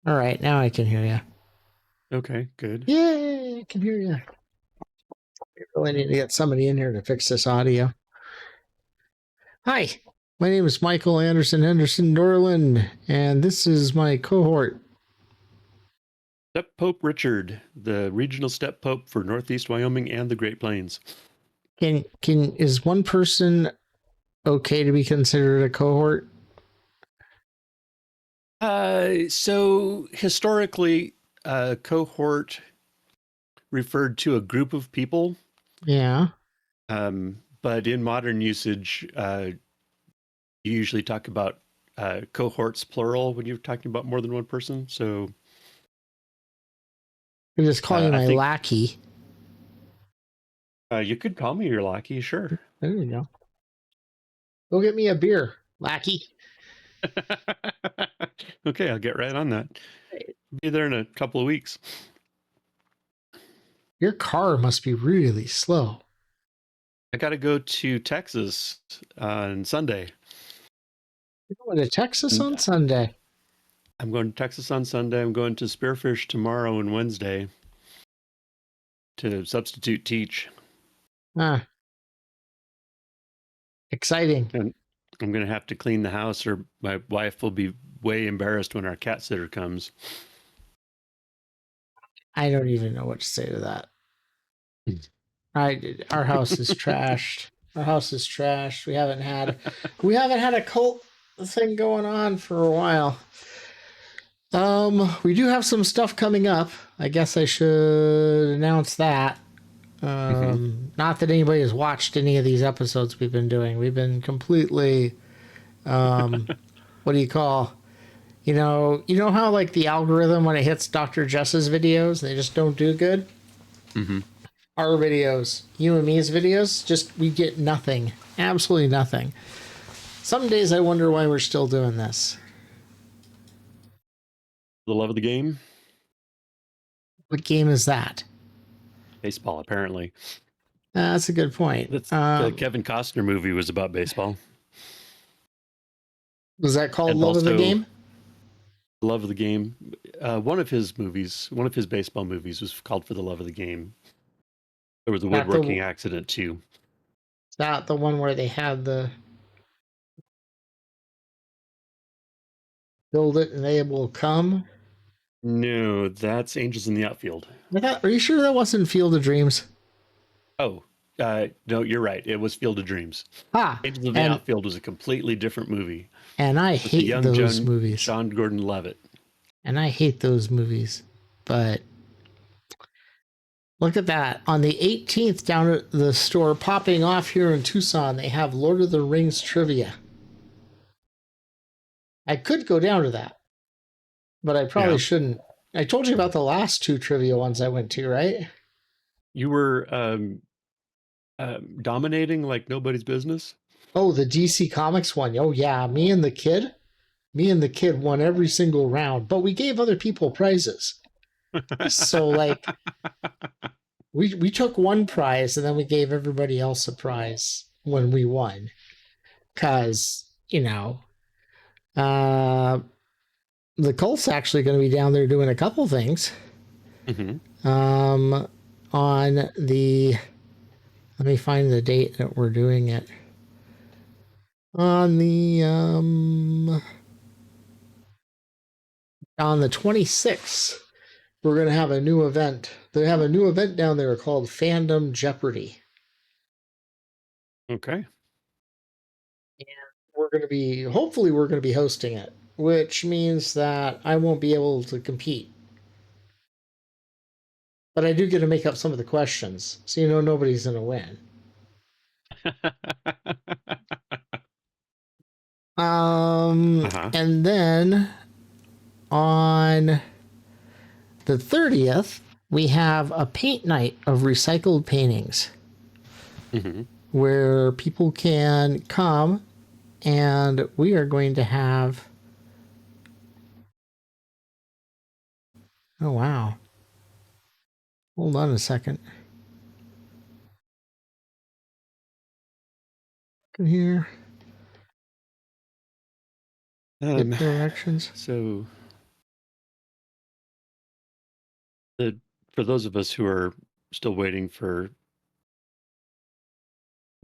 All right, now I can hear you. Okay, good. Yay, I can hear you. We really need to get somebody in here to fix this audio. Hi, my name is Michael Anderson Henderson Dorland, and this is my cohort. Step Pope Richard, the regional step pope for Northeast Wyoming and the Great Plains. Is one person okay to be considered a cohort? So historically, a cohort referred to a group of people, Yeah. but in modern usage, you usually talk about cohorts plural when you're talking about more than one person. So I just call you I my think lackey. you could call me your lackey, sure. There you go. Go get me a beer, lackey. Okay, I'll get right on that. Be there in a couple of weeks. Your car must be really slow. I got to go to Texas on Sunday. You're going to Texas And on Sunday. I'm going to Texas on Sunday. I'm going to Spearfish tomorrow and Wednesday to substitute teach. Ah, exciting. And I'm going to have to clean the house, or my wife will be way embarrassed when our cat sitter comes. I don't even know what to say to that. Our house is trashed. Our house is trashed. We haven't had a cult thing going on for a while. We do have some stuff coming up. I guess I should announce that. Not that anybody has watched any of these episodes we've been doing. We've been completely, what do you call? You know how like the algorithm when it hits Dr. Jess's videos, they just don't do good. Mm-hmm. Our videos, you and me's videos, just we get nothing, absolutely nothing. Some days I wonder why we're still doing this. The love of the game? What game is that? Baseball, apparently. That's a good point. The Kevin Costner movie was about baseball. Was that called And Love of the also, Game? love of the game. One of his movies, one of his baseball movies, was called For the Love of the Game. There was a That the woodworking accident too. that the one where they had the build it and they will come. No, that's Angels in the Outfield. Are you sure that wasn't Field of Dreams? Oh, no, you're right. It was Field of Dreams. Ah, Angels in the and Outfield was a completely different movie I with the hate young those movies. John Gordon-Levitt. And I hate those movies. But look at that. On the 18th, down at the store popping off here in Tucson, they have Lord of the Rings trivia. I could go down to that, but I probably shouldn't. I told you about the last two trivia ones I went to, right? You were dominating like nobody's business. Oh, the DC Comics one. Oh, yeah. Me and the kid won every single round, but we gave other people prizes. So, like, we took one prize and then we gave everybody else a prize when we won. Because, uh, the Colt's actually going to be down there doing a couple things. Mm-hmm. On the, let me find the date that we're doing it. On the 26th, we're going to have a new event. They have a new event down there called Fandom Jeopardy. Okay. Hopefully we're going to be hosting it, which means that I won't be able to compete. But I do get to make up some of the questions, so nobody's going to win. And then on the 30th, we have a paint night of recycled paintings where people can come and we are going to have. Oh, wow. Hold on a second. Here. Directions. So For those of us who are still waiting for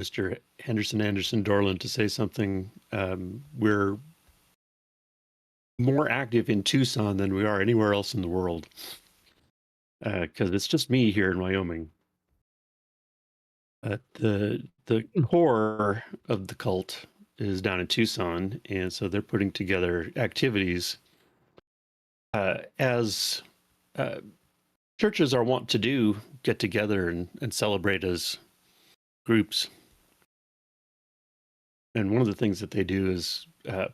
Mr. Anderson Dorland to say something, we're more active in Tucson than we are anywhere else in the world, because it's just me here in Wyoming. The core of the cult is down in Tucson, and so they're putting together activities as churches are wont to do, get together and celebrate as groups. And one of the things that they do is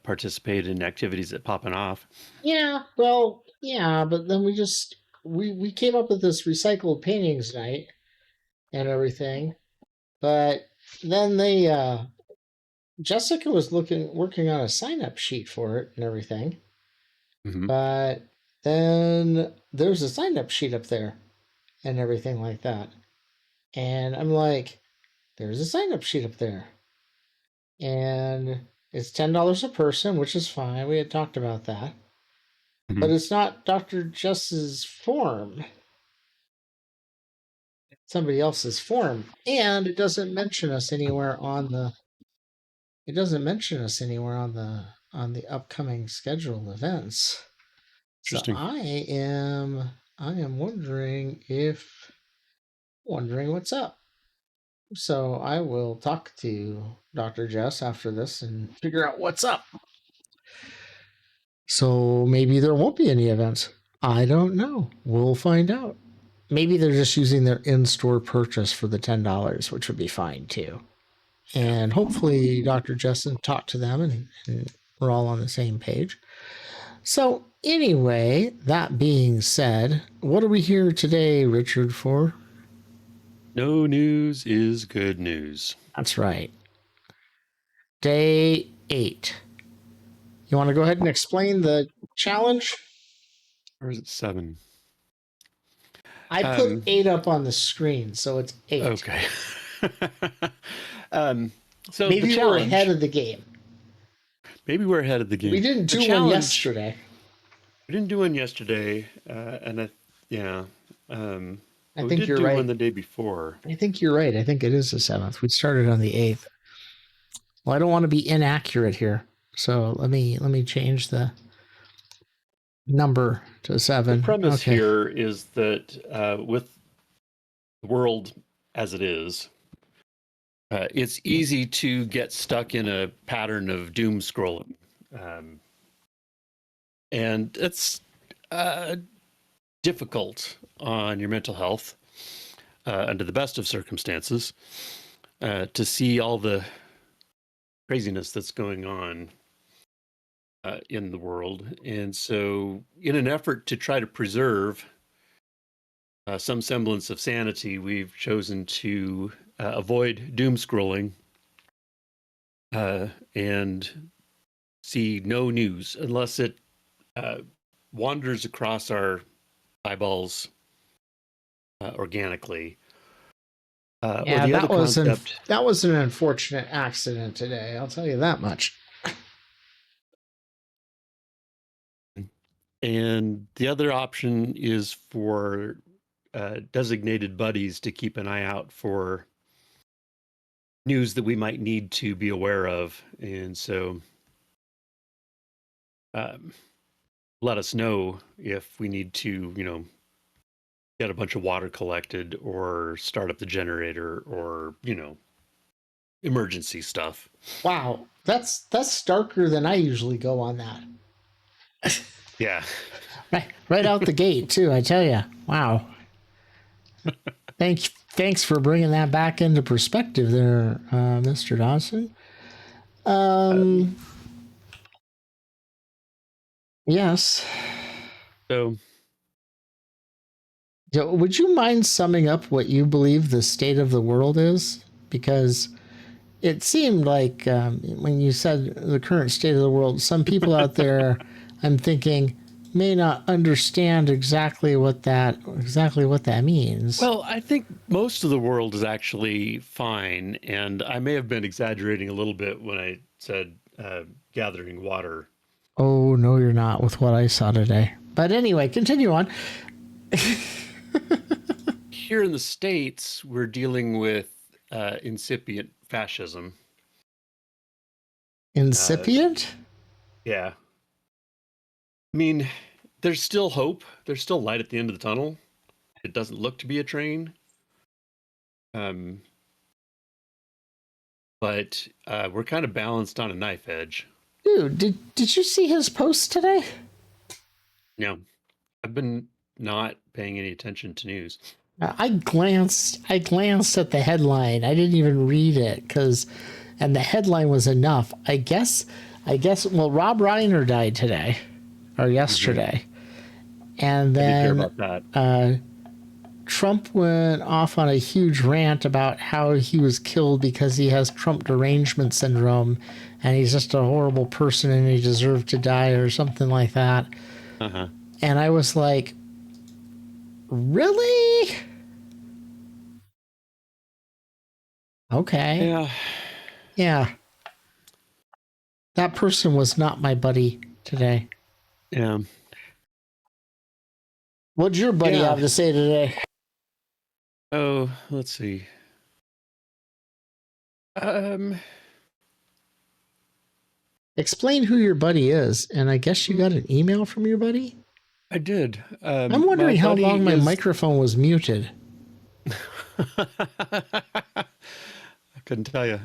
participate in activities that popping off. Yeah, well, yeah, but then we came up with this recycled paintings night and everything, but then they Jessica was working on a sign up sheet for it and everything, Mm-hmm. but then there's a sign up sheet up there and everything like that, and I'm like, there's a sign up sheet up there, and it's $10 a person, which is fine. We had talked about that, Mm-hmm. but it's not Dr. Jess's form. Somebody else's form, and it doesn't mention us anywhere on the upcoming scheduled events. So Interesting. I am wondering what's up. So I will talk to Dr. Jess after this and figure out what's up. So maybe there won't be any events. I don't know. We'll find out. Maybe they're just using their in-store purchase for the $10, which would be fine too. And hopefully Dr. Justin talked to them and we're all on the same page. So anyway, that being said, what are we here today, Richard, for? No news is good news. That's right. Day 8. You want to go ahead and explain the challenge? Or is it 7? I put 8 up on the screen, so it's 8. Okay. So maybe we're ahead of the game. Maybe we're ahead of the game. We didn't do one yesterday. We didn't do one yesterday, and I think you're right. One the day before. I think you're right. I think it is the 7th. We started on the 8th. Well, I don't want to be inaccurate here, so let me change the number to 7. The premise here is that with the world as it is, it's easy to get stuck in a pattern of doom scrolling, and it's difficult on your mental health under the best of circumstances to see all the craziness that's going on in the world. And so in an effort to try to preserve some semblance of sanity, we've chosen to avoid doom scrolling and see no news unless it wanders across our eyeballs organically. That was an unfortunate accident today. I'll tell you that much. And the other option is for designated buddies to keep an eye out for news that we might need to be aware of. And so let us know if we need to, get a bunch of water collected or start up the generator or, emergency stuff. Wow. That's starker than I usually go on that. Yeah. Right out the gate too, I tell you. Wow. Thanks for bringing that back into perspective there, Mr. Dawson. Yes. So, would you mind summing up what you believe the state of the world is? Because it seemed like when you said the current state of the world, some people out there, I'm thinking, may not understand exactly what that means. Well, I think most of the world is actually fine, and I may have been exaggerating a little bit when I said gathering water. Oh, no, you're not with what I saw today. But anyway, continue on. Here in the States, we're dealing with incipient fascism. Uh, Incipient? yeah. I mean, there's still hope. There's still light at the end of the tunnel. It doesn't look to be a train. Um, but we're kind of balanced on a knife edge. Dude, did you see his post today? Now, I've been not paying any attention to news. I glanced at the headline. I didn't even read it and the headline was enough. Well, Rob Reiner died today or Mm-hmm. yesterday. And I did hear then about that. Trump went off on a huge rant about how he was killed because he has Trump derangement syndrome and he's just a horrible person and he deserved to die or something like that. Uh huh. And I was like, really? Okay. Yeah. Yeah. That person was not my buddy today. Yeah. What'd your buddy Yeah. have to say today? Oh, let's see. Um, Explain who your buddy is. And I guess you got an email from your buddy? I did. I'm My wondering how long buddy my is. microphone was muted. I couldn't tell you.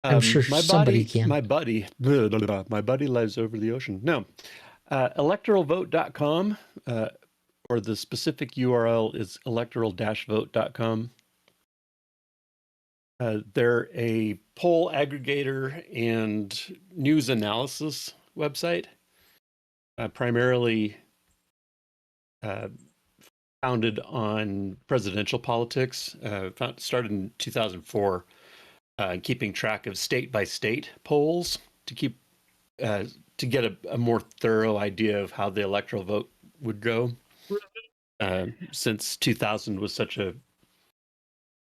I'm sure My somebody buddy, can. blah, blah, blah, my buddy lives over the ocean. No, electoralvote.com, or the specific URL is electoral-vote.com. They're a poll aggregator and news analysis website, primarily uh, founded on presidential politics. Started in 2004, keeping track of state by state polls to get a more thorough idea of how the electoral vote would go. Since 2000 was such a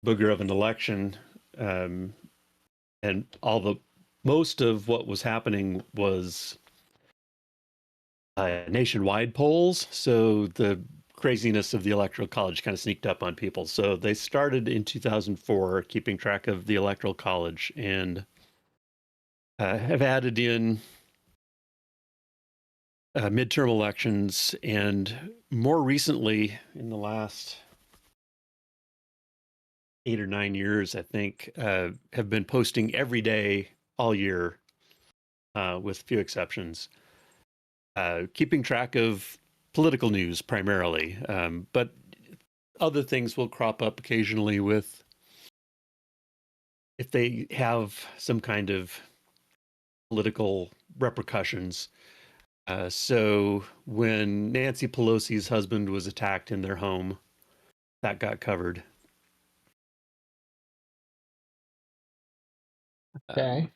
booger of an election, um, and most of what was happening was nationwide polls. So the craziness of the electoral college kind of sneaked up on people. So they started in 2004 keeping track of the electoral college and have added in midterm elections, and more recently, in the last 8 or 9 years, I think, have been posting every day all year, with few exceptions, keeping track of political news primarily, but other things will crop up occasionally with if they have some kind of political repercussions. So when Nancy Pelosi's husband was attacked in their home, that got covered. Okay.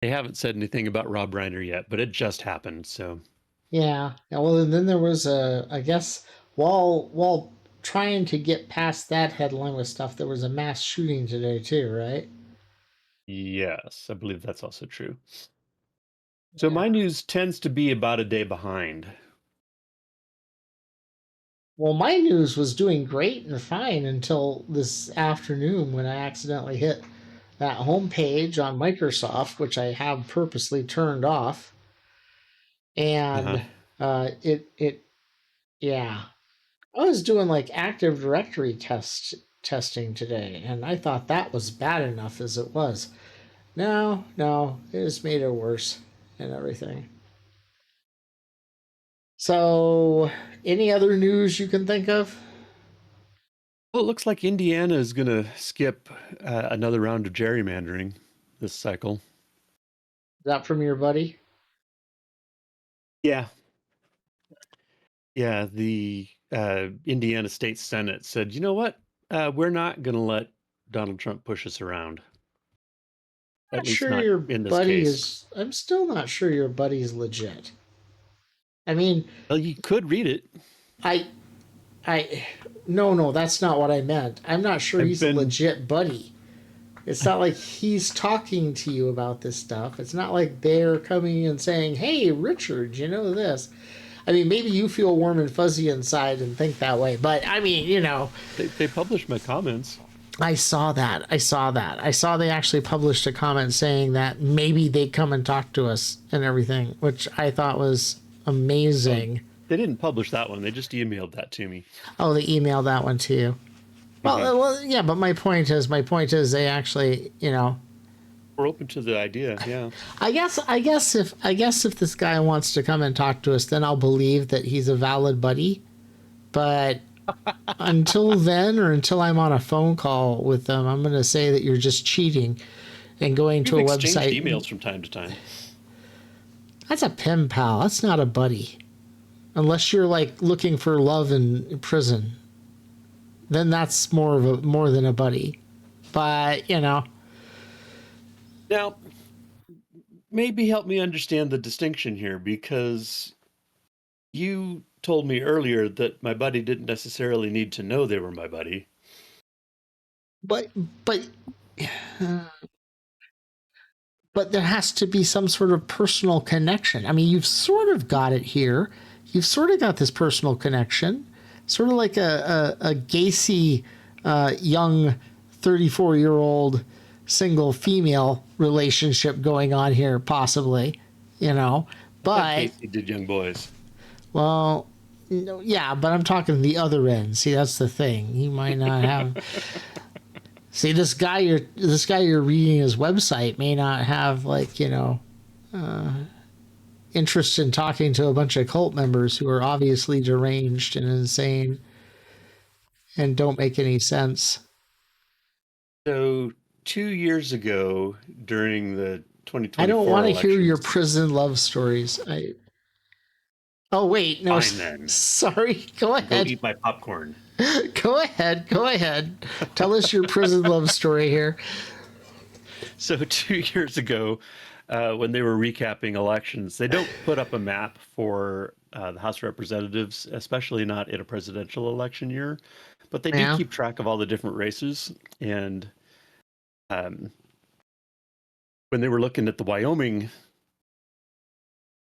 They haven't said anything about Rob Reiner yet, but it just happened. So Yeah. Well, and then there was I guess, while trying to get past that headline with stuff, there was a mass shooting today too, right? yes, I believe that's also true. So Yeah. my news tends to be about a day behind. Well, my news was doing great and fine until this afternoon when I accidentally hit that home page on Microsoft, which I have purposely turned off, Uh-huh. and it yeah, I was doing like Active Directory testing today, and I thought that was bad enough as it was. No, no, it just made it worse and everything. So, any other news you can think of? Well, it looks like Indiana is going to skip another round of gerrymandering this cycle. Is that from your buddy? Yeah. Yeah. The Indiana State Senate said, you know what? We're not going to let Donald Trump push us around, at Not least sure not your in this buddy case. is. I'm still not sure your buddy's legit. I mean, Well, you could read it. I I no, no, that's not what I meant. I'm not sure I've he's a been, legit buddy. It's not like he's talking to you about this stuff. It's not like they're coming and saying, "Hey, Richard, you know this." I mean, maybe you feel warm and fuzzy inside and think that way, but I mean, They published my comments. I saw that. I saw that. I saw they actually published a comment saying that maybe they come and talk to us and everything, which I thought was Oh, amazing. they didn't publish that one. They just emailed that to me. Oh, they emailed that one to you. Hmm. Well, yeah, but my point is, they actually, We're open to the idea. Yeah. I guess if this guy wants to come and talk to us, then I'll believe that he's a valid buddy. But until then, or until I'm on a phone call with them, I'm going to say that you're just cheating and going We've to a exchanged website. emails from time to time. That's a pen pal. That's not a buddy. Unless you're like looking for love in prison, then that's more than a buddy. But Now, maybe help me understand the distinction here, because you told me earlier that my buddy didn't necessarily need to know they were my buddy. but but but there has to be some sort of personal connection. I mean, you've sort of got it here. You've sort of got this personal connection, sort of like a Gacy young 34-year-old single female relationship going on here, possibly, you know. I thought But Casey did young boys. well, no, yeah, but I'm talking the other end. See, that's the thing. He might not have. See, this guy you're reading his website may not have like interest in talking to a bunch of cult members who are obviously deranged and insane and don't make any sense. So 2 years ago, during the I don't 2024 want to hear your elections, prison love stories. Oh wait, no, fine then, sorry. Go go ahead. eat my popcorn. Go ahead. Go ahead. Tell us your prison love story here. So 2 years ago, when they were recapping elections, they don't put up a map for the House of Representatives, especially not in a presidential election year, but they do Yeah. keep track of all the different races. And um, when they were looking at the Wyoming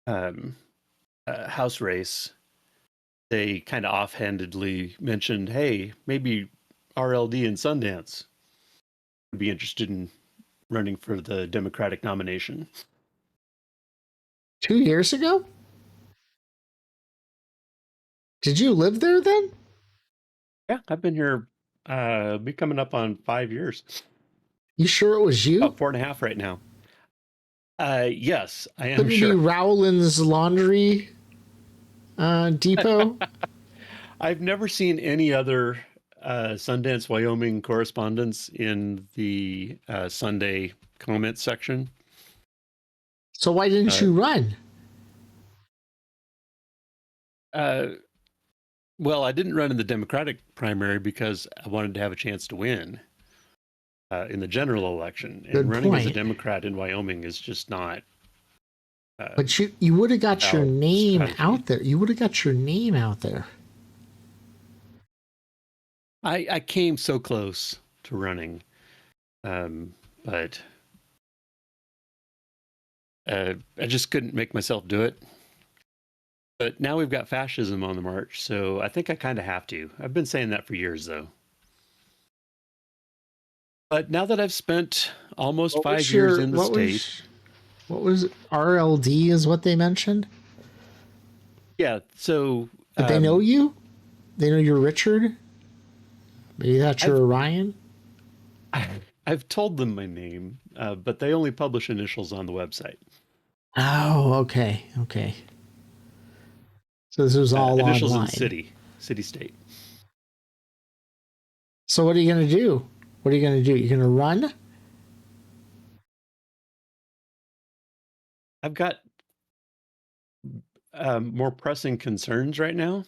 um, House race, they kind of offhandedly mentioned, "Hey, maybe RLD and Sundance would be interested in running for the Democratic nomination." 2 years ago? Did you live there then? Yeah, I've been here, be coming up on 5 years, You sure it was you? about 4.5 right now. Yes, I am Couldn't it be sure. Rowland's Laundry Depot? I've never seen any other Sundance, Wyoming correspondence in the Sunday comment section. So why didn't Uh, you run? uh, well, I didn't run in the Democratic primary because I wanted to have a chance to win in the general election. And Good running as a point. Democrat in Wyoming is just not uh, But you would have got your valid name strategy. out there. You would have got your name out there. I came so close to running, but I just couldn't make myself do it. But now we've got fascism on the march, so I think I kind of have to. I've been saying that for years, though. But now that I've spent almost What 5 years in the what state, was it? RLD is what they mentioned? yeah, so Did they know you? They know you're Richard? Maybe that's I've your Orion? I've told them my name, but they only publish initials on the website. Oh, okay. Okay. So this was all Initials in online. city, state. So what are you going to do? What are you going to do? You're going to run? I've got more pressing concerns right now,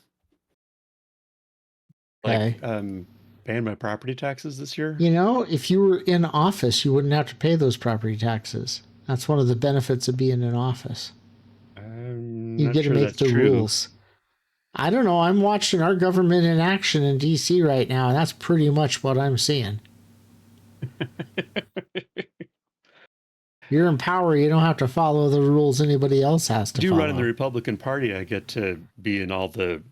like Okay. paying my property taxes this year. If you were in office, you wouldn't have to pay those property taxes. That's one of the benefits of being in office. I'm You not get to sure make that's the true. rules. I don't know. I'm watching our government in action in DC right now, and that's pretty much what I'm seeing. You're in power. You don't have to follow the rules anybody else has I to do run in the follow. Republican Party. I get to be in all the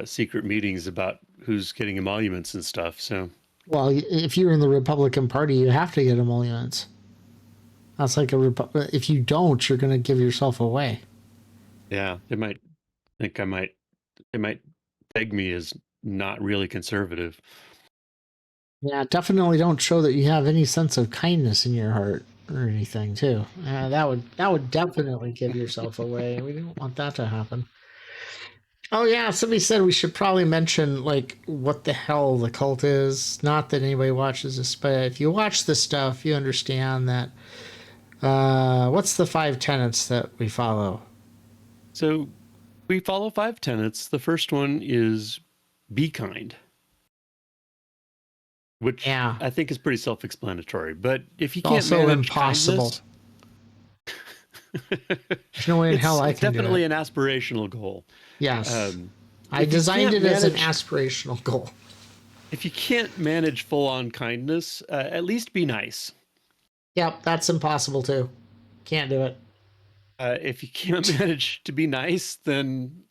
secret meetings about who's getting emoluments and stuff. So Well, if you're in the Republican Party, you have to get emoluments. That's like if you don't, you're going to give yourself away. yeah, they might think I might. They might peg me as not really conservative. Yeah, definitely don't show that you have any sense of kindness in your heart or anything, too. That would definitely give yourself away. We don't want that to happen. Oh yeah, somebody said we should probably mention like what the hell the cult is. Not that anybody watches this, but if you watch this stuff, you understand that. What's the 5 tenets that we follow? So we follow 5 tenets. The first one is be kind, which Yeah, I think is pretty self-explanatory. But if you it's can't also manage impossible. kindness, There's no way in hell I it's can do definitely it. an aspirational goal. Yes, Um, I if you designed can't it as an manage, aspirational goal. if you can't manage full-on kindness, at least be nice. Yep, that's impossible too. Can't do it. If you can't manage to be nice, then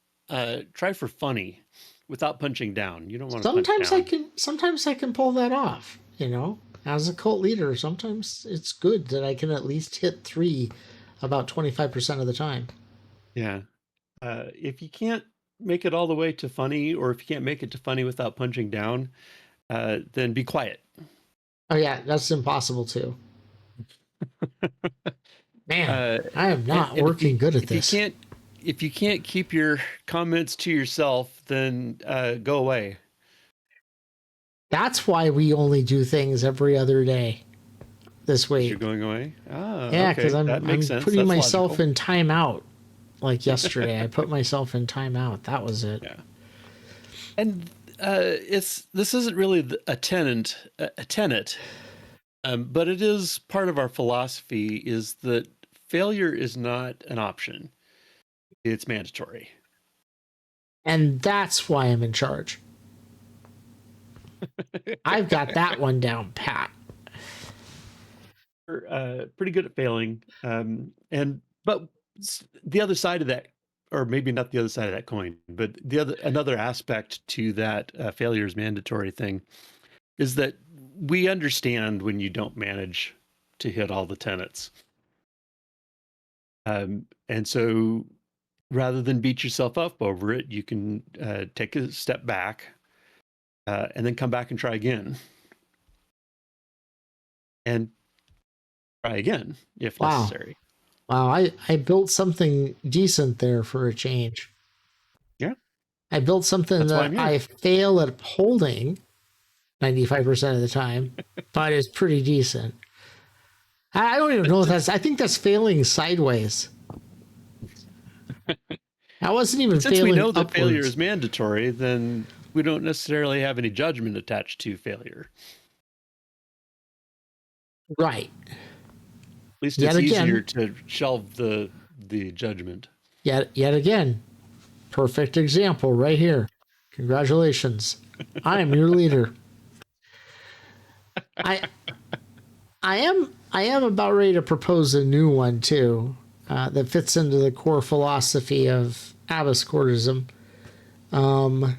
try for funny without punching down. You don't want to punch Sometimes I down. can. Sometimes I can pull that off. As a cult leader, sometimes it's good that I can at least hit three about 25% of the time. Yeah. If you can't make it all the way to funny, or if you can't make it to funny without punching down, then be quiet. Oh yeah, that's impossible too. Man, Uh, I am not and working good at if you this. can't if you can't keep your comments to yourself, then go away. That's why we only do things every other day this Because you're week. going away. Ah, Yeah, because okay, I'm that makes I'm sense. putting That's myself logical. in timeout. Like yesterday, I put myself in timeout. That was it. Yeah. And this isn't really a tenet, but it is part of our philosophy. Is that failure is not an option; it's mandatory. And that's why I'm in charge. I've got that one down pat. We're pretty good at failing, and but the other side of that, or maybe not the other side of that coin, but the other another aspect to that failure is mandatory thing is that we understand when you don't manage to hit all the tenets. And so rather than beat yourself up over it, you can take a step back and then come back and try again and try again if Wow. necessary. Wow. I built something decent there for a change. Yeah, I built something that's why that I'm here. I fail at holding 95% of the time, but is pretty decent. I don't even know if Since, I think that's failing sideways. I wasn't even since we failing know that failure upwards. is mandatory, then we don't necessarily have any judgment attached to failure. Right. At least Yet it's easier again, to shelve the judgment. yet again, perfect example right here. Congratulations. I am your leader. I I am about ready to propose a new one too, that fits into the core philosophy of Abascordism. And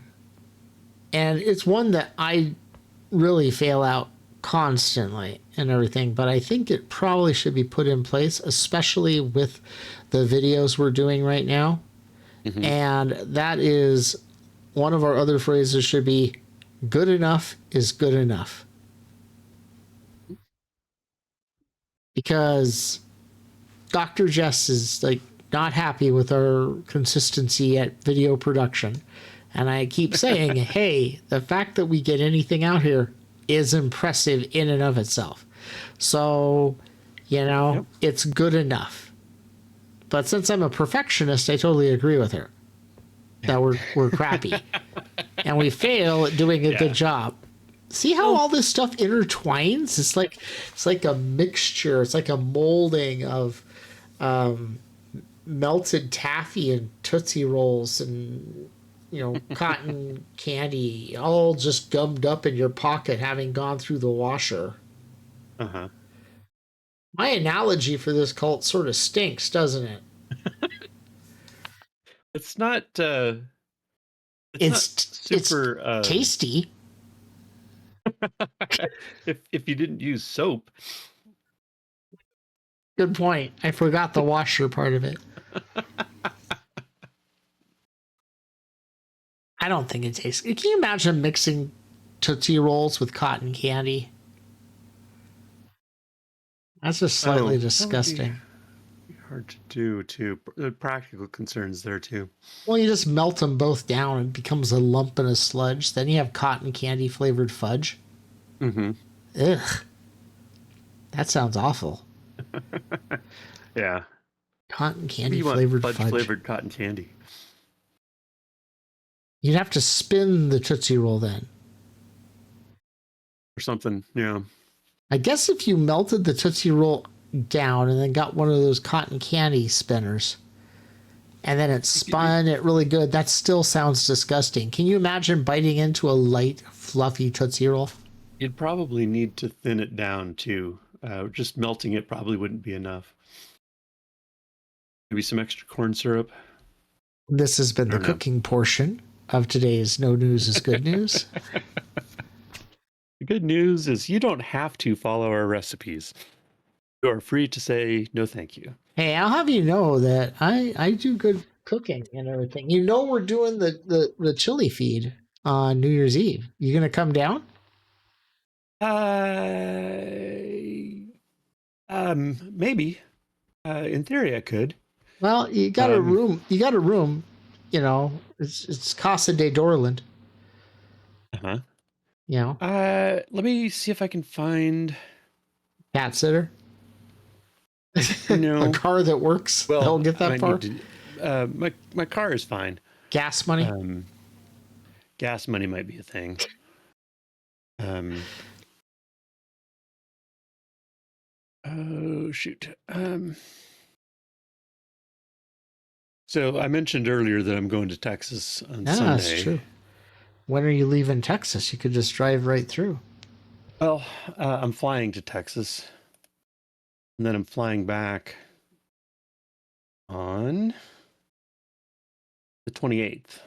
it's one that I really fail out constantly and everything, but I think it probably should be put in place, especially with the videos we're doing right now. Hmm. And that is one of our other phrases should be good enough is good enough. Because Dr. Jess is like not happy with our consistency at video production. And I keep saying, hey, the fact that we get anything out here is impressive in and of itself. So, Yep. it's good enough. But since I'm a perfectionist, I totally agree with her that we're crappy and we fail at doing a good Yeah. job. See how Well, all this stuff intertwines? It's like a mixture. It's like a molding of melted taffy and Tootsie Rolls and cotton candy, all just gummed up in your pocket, having gone through the washer. uh-huh. My analogy for this cult sort of stinks, doesn't it? It's not. It's not It's super. tasty. If you didn't use soap, Good point. I forgot the washer part of it. I don't think it tastes. Can you imagine mixing Tootsie Rolls with cotton candy? That's just slightly disgusting. be hard to do too. There are practical concerns there too. Well, you just melt them both down and it becomes a lump and a sludge. Then you have cotton candy flavored fudge. Mm-hmm. Ugh. That sounds awful. Yeah. Cotton candy flavored fudge. Flavored cotton candy. You'd have to spin the Tootsie Roll then. Or something, yeah. I guess if you melted the Tootsie Roll down and then got one of those cotton candy spinners and then it spun it really good, that still sounds disgusting. Can you imagine biting into a light, fluffy Tootsie Roll? You'd probably need to thin it down too. Just melting it probably wouldn't be enough. Maybe some extra corn syrup. This has been the cooking portion of today's No News is Good News. The good news is you don't have to follow our recipes. You are free to say no thank you. Hey, I'll have you know that I do good cooking and everything. You know we're doing the chili feed on New Year's Eve. You gonna come down? Maybe. In theory, I could. Well, you got a room. You got a room. You know, it's Casa de Dorland. Uh-huh. You know. Let me see if I can find Cat sitter. No. A car that works. Well, They'll get that far. My car is fine. Gas money. Gas money might be a thing. Oh shoot. So I mentioned earlier that I'm going to Texas on Sunday. That's true. When are you leaving Texas? You could just drive right through. Well, I'm flying to Texas, and then I'm flying back on the 28th.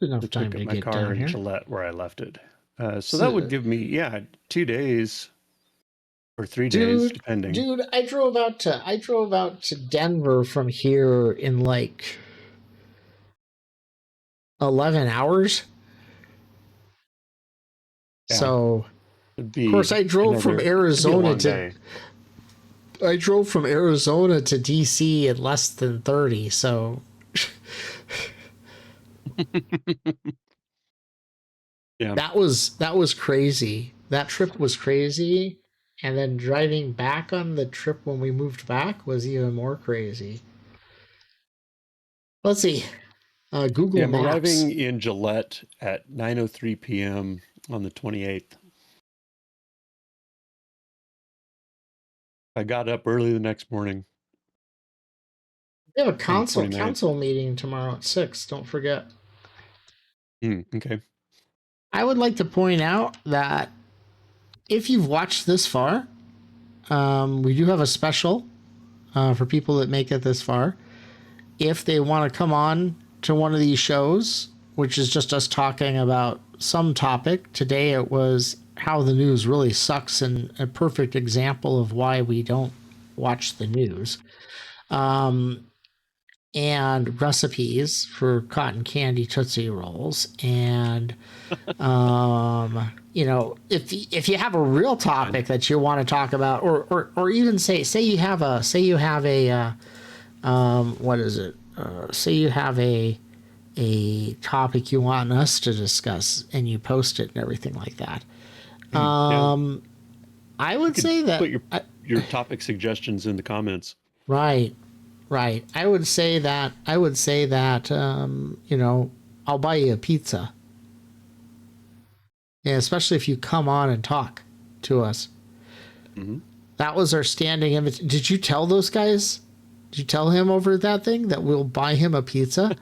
Enough time to get down here. Gillette, where I left it. So that would give me 2 days or 3 days, depending. Dude, I drove out to Denver from here in like 11 hours. Yeah. So, of course, I drove from Arizona to DC in less than 30. So, yeah, that was crazy. That trip was crazy. And then driving back on the trip when we moved back was even more crazy. Let's see. Google Maps. I'm arriving in Gillette at 9:03 p.m. on the 28th. I got up early the next morning. We have a council meeting tomorrow at 6. Don't forget. Okay. I would like to point out that if you've watched this far, we do have a special for people that make it this far. If they want to come on to one of these shows, which is just us talking about some topic. Today it was how the news really sucks and a perfect example of why we don't watch the news. And recipes for cotton candy Tootsie Rolls. And, if you have a real topic that you want to talk about, or even say you have a topic you want us to discuss and you post it and everything like that. I would say that put your topic suggestions in the comments. Right. I would say that I'll buy you a pizza. Yeah, especially if you come on and talk to us. Mm-hmm. That was our standing invitation. Did you tell those guys? Did you tell him over that thing that we'll buy him a pizza?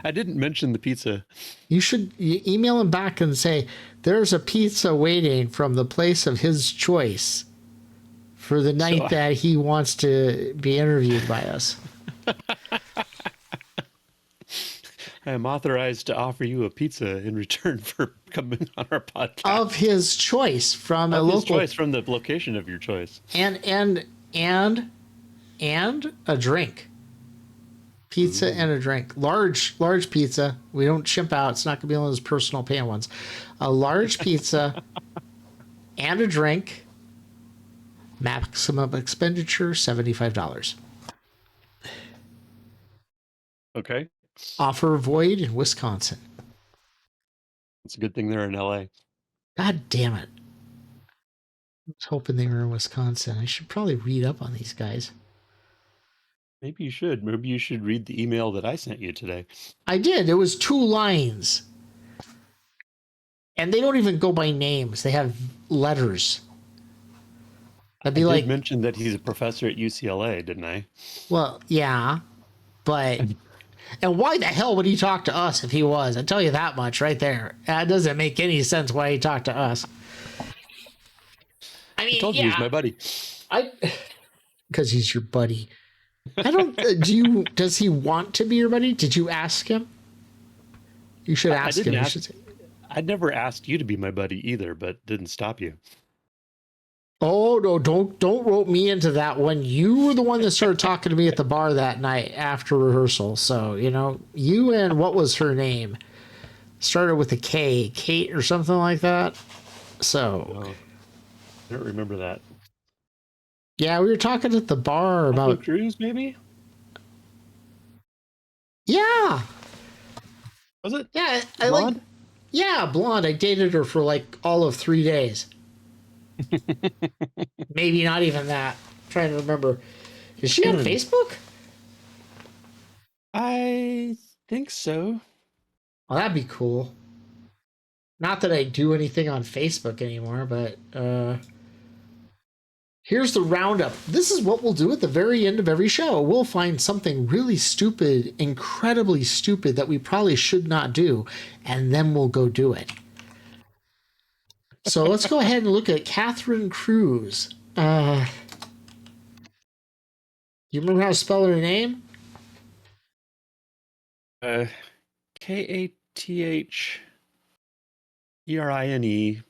I didn't mention the pizza. You email him back and say, there's a pizza waiting from the place of his choice for the night So that he wants to be interviewed by us. I am authorized to offer you a pizza in return for coming on our Of podcast. his choice from a Of his local choice from the location of your choice. and and a drink. Pizza Ooh. and a drink. Large pizza. We don't chimp out. It's not gonna be one of those personal pan ones. A large pizza and a drink. Maximum expenditure $75. Okay. Offer void in Wisconsin. It's a good thing they're in LA. God damn it. I was hoping they were in Wisconsin. I should probably read up on these guys. Maybe you should. Maybe you should read the email that I sent you today. I did. It was 2 lines. And they don't even go by names. They have letters. That'd be I did like, mention that he's a professor at UCLA, didn't I? well, yeah, but and why the hell would he talk to us if he was? I tell you that much right there. That doesn't make any sense why he talked to us. I I mean, told you he's yeah, my buddy. I because he's your buddy. I don't. Do you? Does he want to be your buddy? Did you ask him? You should I ask him. didn't You ask. should say, I'd never asked you to be my buddy either, but didn't stop you. "Oh no, don't rope me into that one. You were the one that started talking to me at the bar that night after rehearsal. So you and what was her name started with a K, Kate or something like that. So Oh, I don't remember that. yeah, we were talking at the bar Catherine about Cruz, maybe? yeah, Was it? yeah. I like Blonde? yeah, blonde. I dated her for like all of 3 days. Maybe not even that. I'm trying to remember. Is she on Facebook? I think so. Well, that'd be cool. Not that I do anything on Facebook anymore, but here's the roundup. This is what we'll do at the very end of every show. We'll find something really stupid, incredibly stupid that we probably should not do, and then we'll go do it. So let's go ahead and look at Catherine Cruz. You remember how to spell her name? Kathrine.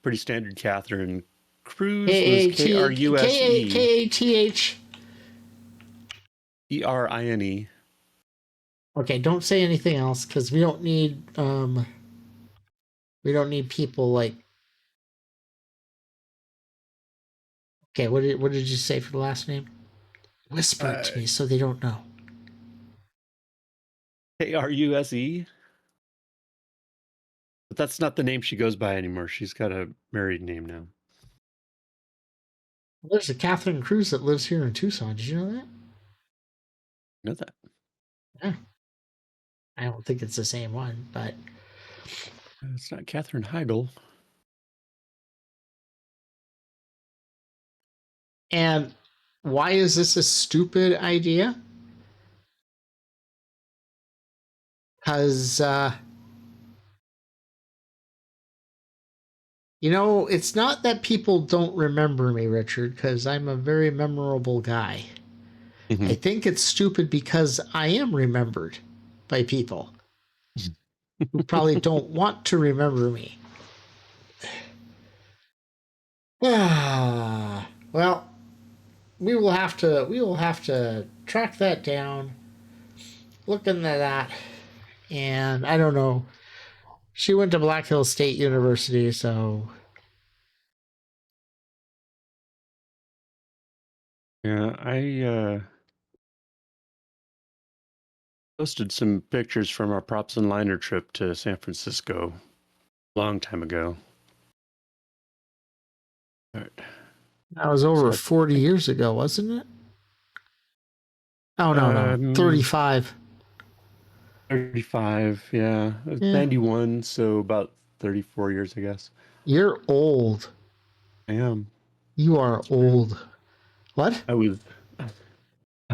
Pretty standard Catherine. Cruz was K Kruse. A T H. Erine. Okay, don't say anything else because we don't need people like. Okay, what did you say for the last name? Whisper it to me so they don't know. Kruse. But that's not the name she goes by anymore. She's got a married name now. There's a Catherine Cruz that lives here in Tucson. Did you know that? Know that? Yeah. I don't think it's the same one, but It's not Catherine Heigl. and why is this a stupid idea? Because it's not that people don't remember me, Richard, because I'm a very memorable guy. Mm-hmm. I think it's stupid because I am remembered by people who probably don't want to remember me. Well, we will have to track that down, look into that, and I don't know. She went to Black Hills State University, so Yeah, I posted some pictures from our props and liner trip to San Francisco a long time ago. All right. that was over 40 years ago, wasn't it? Oh no, 35. 35, yeah. Yeah. 91, so about 34 years, I guess. You're old. I am. You are old. What? I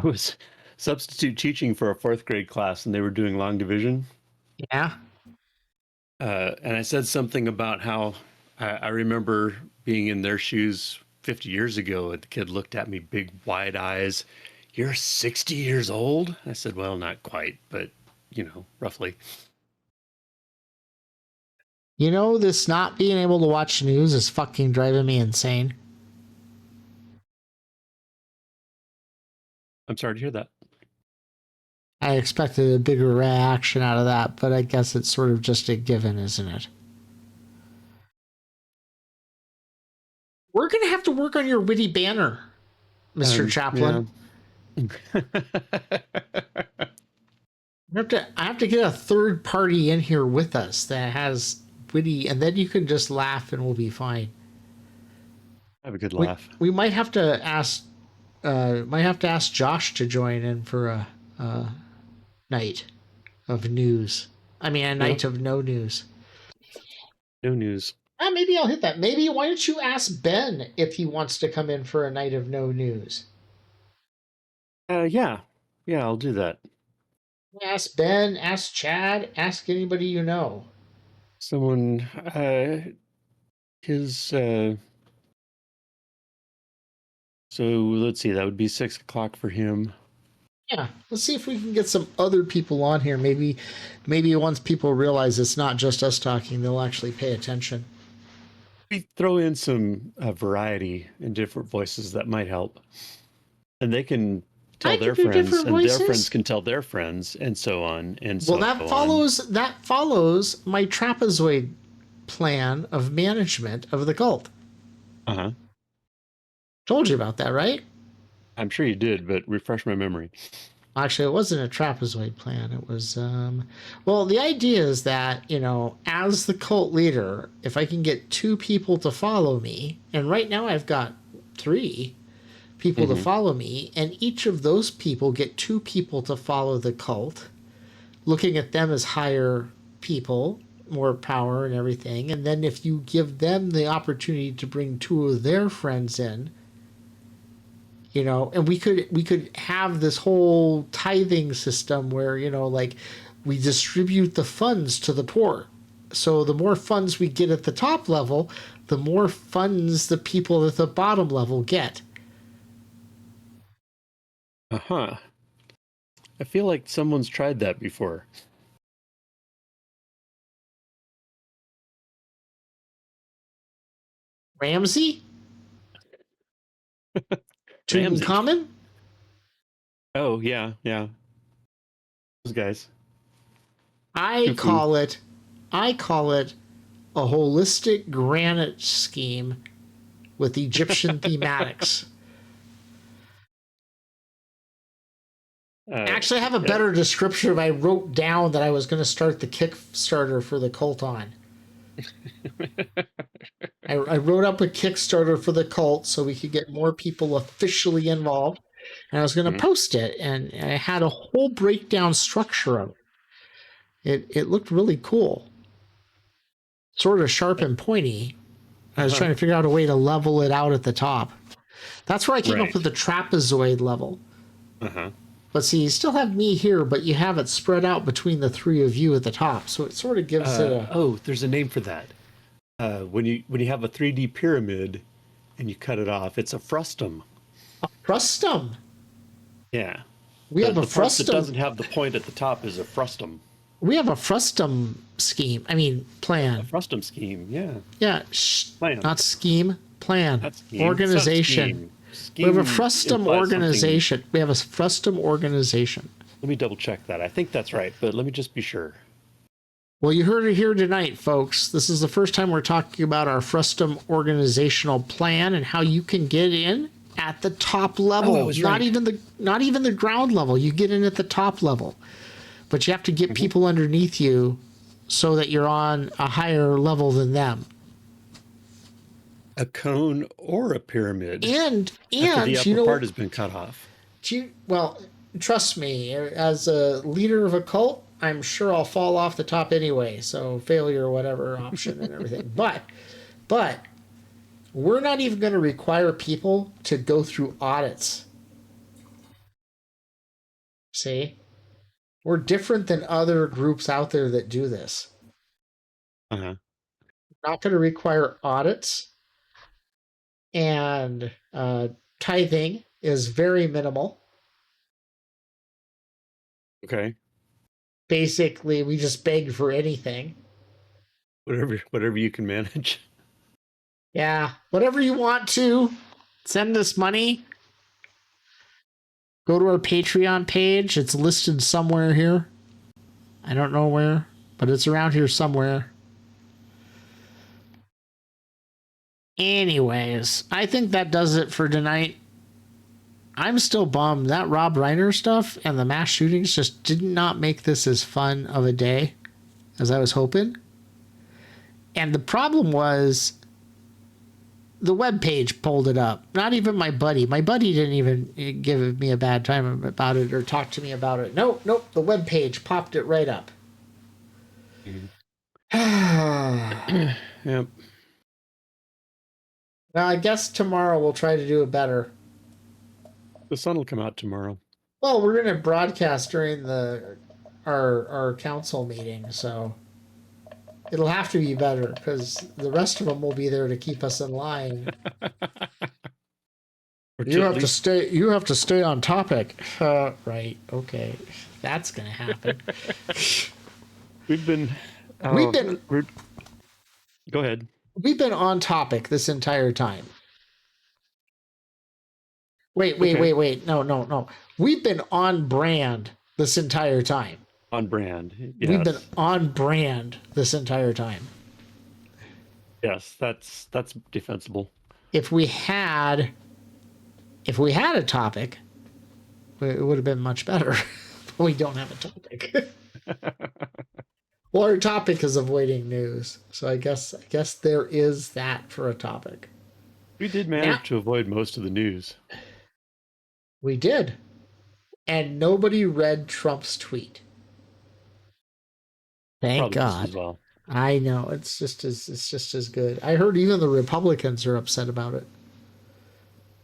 was substitute teaching for a 4th grade class, and they were doing long division. Yeah. And I said something about how I remember being in their shoes 50 years ago. And the kid looked at me, big wide eyes. You're 60 years old? I said, well, not quite, but, roughly. You know, this not being able to watch news is fucking driving me insane. I'm sorry to hear that. I expected a bigger reaction out of that, but I guess it's sort of just a given, isn't it? We're going to have to work on your witty banner, Mr. Yeah. Chaplin. I have to get a third party in here with us that has witty, and then you can just laugh and we'll be fine. Have a good laugh. We might have to ask Josh to join in for a night of news. I mean, a night of no news. No news. Maybe I'll hit that. Maybe why don't you ask Ben if he wants to come in for a night of no news? Yeah, I'll do that. Ask Ben, ask Chad, ask anybody you know. Someone, so let's see, that would be 6 o'clock for him. Yeah, let's see if we can get some other people on here. Maybe once people realize it's not just us talking, they'll actually pay attention. We throw in some variety in different voices that might help, and they can tell their friends, and their friends can tell their friends, and so on and so on. Well, that follows my trapezoid plan of management of the cult. Uh-huh. Told you about that, right? I'm sure you did, but refresh my memory. Actually, it wasn't a trapezoid plan. It was, well, the idea is that, as the cult leader, if I can get 2 people to follow me, and right now I've got 3 people to follow me, and each of those people get 2 people to follow the cult, looking at them as higher people, more power and everything. And then if you give them the opportunity to bring 2 of their friends in, and we could have this whole tithing system where, like we distribute the funds to the poor. So the more funds we get at the top level, the more funds the people at the bottom level get. Uh-huh. I feel like someone's tried that before. Ramsey? Tutankhamun? Oh, yeah. Those guys. I call it a holistic granite scheme with Egyptian thematics. Actually, I have a better description I wrote down that I was going to start the Kickstarter for the cult on. I wrote up a Kickstarter for the cult so we could get more people officially involved. And I was going to post it, and I had a whole breakdown structure of it. It looked really cool. Sort of sharp and pointy. I was trying to figure out a way to level it out at the top. That's where I came up with the trapezoid level. But see, you still have me here, but you have it spread out between the 3 of you at the top. So it sort of gives it a... Oh, there's a name for that. When you have a 3D pyramid and you cut it off, it's a frustum. A frustum? Yeah. We have a frustum. That doesn't have the point at the top is a frustum. We have a frustum plan. A frustum scheme, yeah. Yeah, plan. Not scheme, plan. Not scheme. Organization. We have a frustum organization. We have a frustum organization. Let me double check that. I think that's right, but let me just be sure. Well, you heard it here tonight, folks. This is the first time we're talking about our frustum organizational plan and how you can get in at the top level. Not even the ground level. You get in at the top level. But you have to get people underneath you so that you're on a higher level than them. A cone or a pyramid. And the upper part has been cut off. Well, trust me, as a leader of a cult, I'm sure I'll fall off the top anyway. So failure or whatever option and everything. But we're not even going to require people to go through audits. See? We're different than other groups out there that do this. Not going to require audits. and tithing is very minimal. Okay. Basically, we just beg for anything. Whatever you can manage. Yeah, whatever you want to. Send us money. Go to our Patreon page. It's listed somewhere here. I don't know where, but it's around here somewhere. Anyways, I think that does it for tonight. I'm still bummed that Rob Reiner stuff and the mass shootings just did not make this as fun of a day as I was hoping. And the problem was the web page pulled it up. Not even my buddy. My buddy didn't even give me a bad time about it or talk to me about it. Nope. The web page popped it right up. Yep. Now I guess tomorrow we'll try to do it better. The sun will come out tomorrow. Well, we're gonna broadcast during our council meeting, so it'll have to be better because the rest of them will be there to keep us in line. You have to stay. You have to stay on topic. Right. Okay. That's gonna happen. We've been. We've been. Go ahead. We've been on topic this entire time. Wait. No. We've been on brand this entire time. On brand. Yes. We've been on brand this entire time. Yes, that's defensible. If we had a topic, it would have been much better. But we don't have a topic. Well, our topic is avoiding news, so I guess there is that for a topic. We did manage to avoid most of the news. We did, and nobody read Trump's tweet. Thank God. As well. I know it's just as good. I heard even the Republicans are upset about it.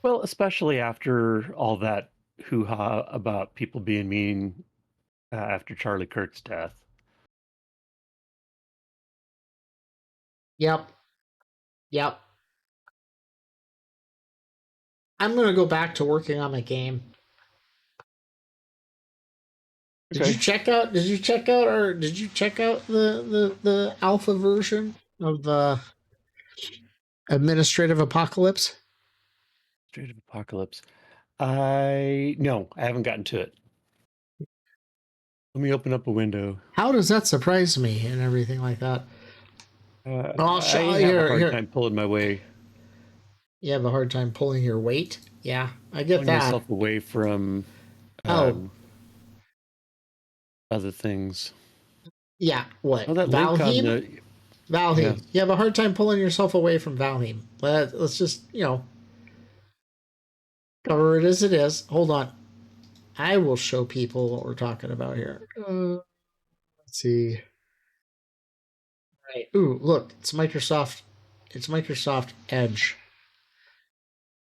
Well, especially after all that hoo-ha about people being mean after Charlie Kirk's death. Yep. I'm gonna go back to working on my game. Did you check out? Did you check out the alpha version of the Administrative Apocalypse? Administrative Apocalypse. No, I haven't gotten to it. Let me open up a window. How does that surprise me and everything like that? I'll show you. I have a hard time pulling my way. You have a hard time pulling your weight? Yeah, I get that. Myself away from other things. Yeah, what? Oh, that Valheim? Valheim. Yeah. You have a hard time pulling yourself away from Valheim. Let's just, cover it as it is. Hold on. I will show people what we're talking about here. Let's see. Right. Ooh, look, it's Microsoft Edge.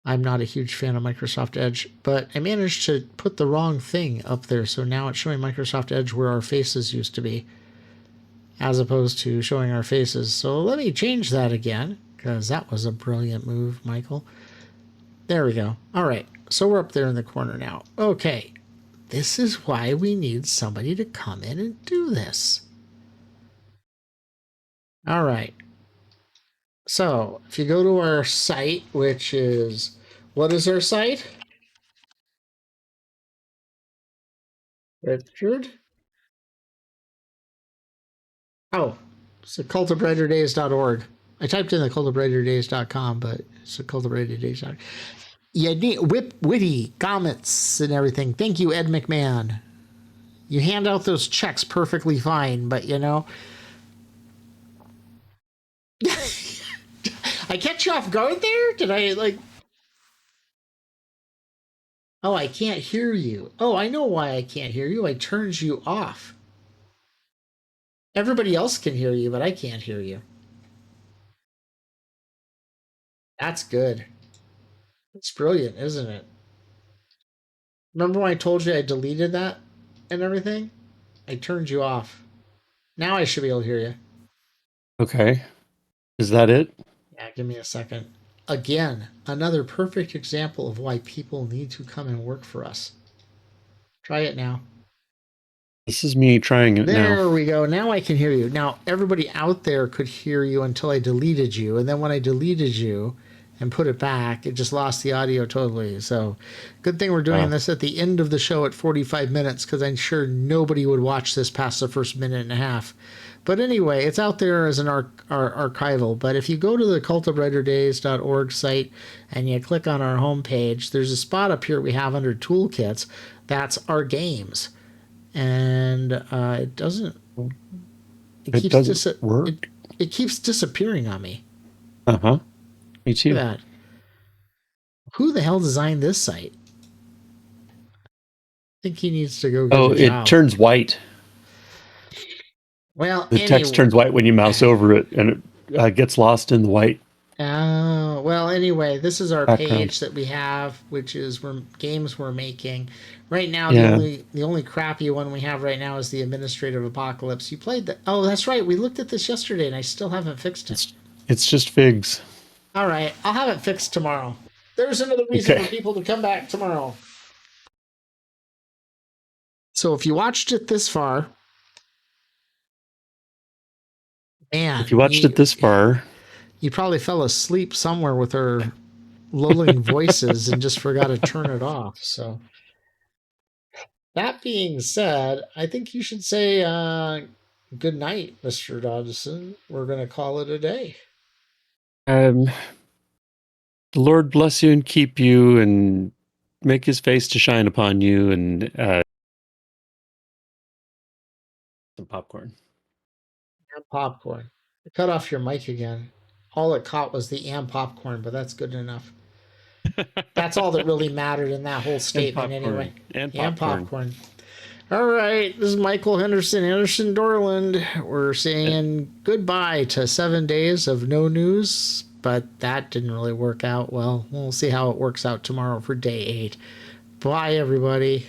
I'm not a huge fan of Microsoft Edge, but I managed to put the wrong thing up there, so now it's showing Microsoft Edge where our faces used to be, as opposed to showing our faces. So let me change that again, because that was a brilliant move, Michael. There we go. All right, so we're up there in the corner now. Okay, this is why we need somebody to come in and do this. All right. So if you go to our site, which is, what is our site? Richard? Oh, it's cultofbrighterdays.org. I typed in the cultofbrighterdays.com, but it's the cultofbrighterdays.org. You need witty comments and everything. Thank you, Ed McMahon. You hand out those checks perfectly fine, but I catch you off guard there? Did I Oh, I can't hear you. Oh, I know why I can't hear you. I turned you off. Everybody else can hear you, but I can't hear you. That's good. It's brilliant, isn't it? Remember when I told you I deleted that and everything? I turned you off. Now I should be able to hear you. Okay. Is that it? Yeah, give me a second. Again, another perfect example of why people need to come and work for us. Try it now. This is me trying it now. There we go. Now I can hear you. Now, everybody out there could hear you until I deleted you. And then when I deleted you and put it back, it just lost the audio totally. So, good thing we're doing this at the end of the show at 45 minutes because I'm sure nobody would watch this past the first minute and a half. But anyway, it's out there as an archival. But if you go to the cultofbrighterdays.org site and you click on our homepage, there's a spot up here we have under toolkits. That's our games. And it doesn't. It doesn't work. It keeps disappearing on me. Me too. Look at that. Who the hell designed this site? I think he needs to go get a job. It turns white. Well, the text turns white when you mouse over it, and it gets lost in the white. Well, anyway, this is our background. page that we have, which is games we're making. Right now, Yeah. the only crappy one we have right now is the Administrative Apocalypse. You played that? Oh, that's right. We looked at this yesterday, and I still haven't fixed it. It's just figs. All right, I'll have it fixed tomorrow. There's another reason for people to come back tomorrow. So if you watched it this far, man, if you watched it this far, you probably fell asleep somewhere with our lulling voices and just forgot to turn it off. So that being said, I think you should say good night, Mr. Dodson. We're going to call it a day. The Lord bless you and keep you and make his face to shine upon you, and some popcorn. And popcorn. Cut off your mic again. All it caught was the and popcorn, but that's good enough. That's all that really mattered in that whole statement anyway. And popcorn. All right, this is Michael Henderson Dorland. We're saying goodbye to 7 days of no news, but that didn't really work out well. We'll see how it works out tomorrow for day 8. Bye, everybody.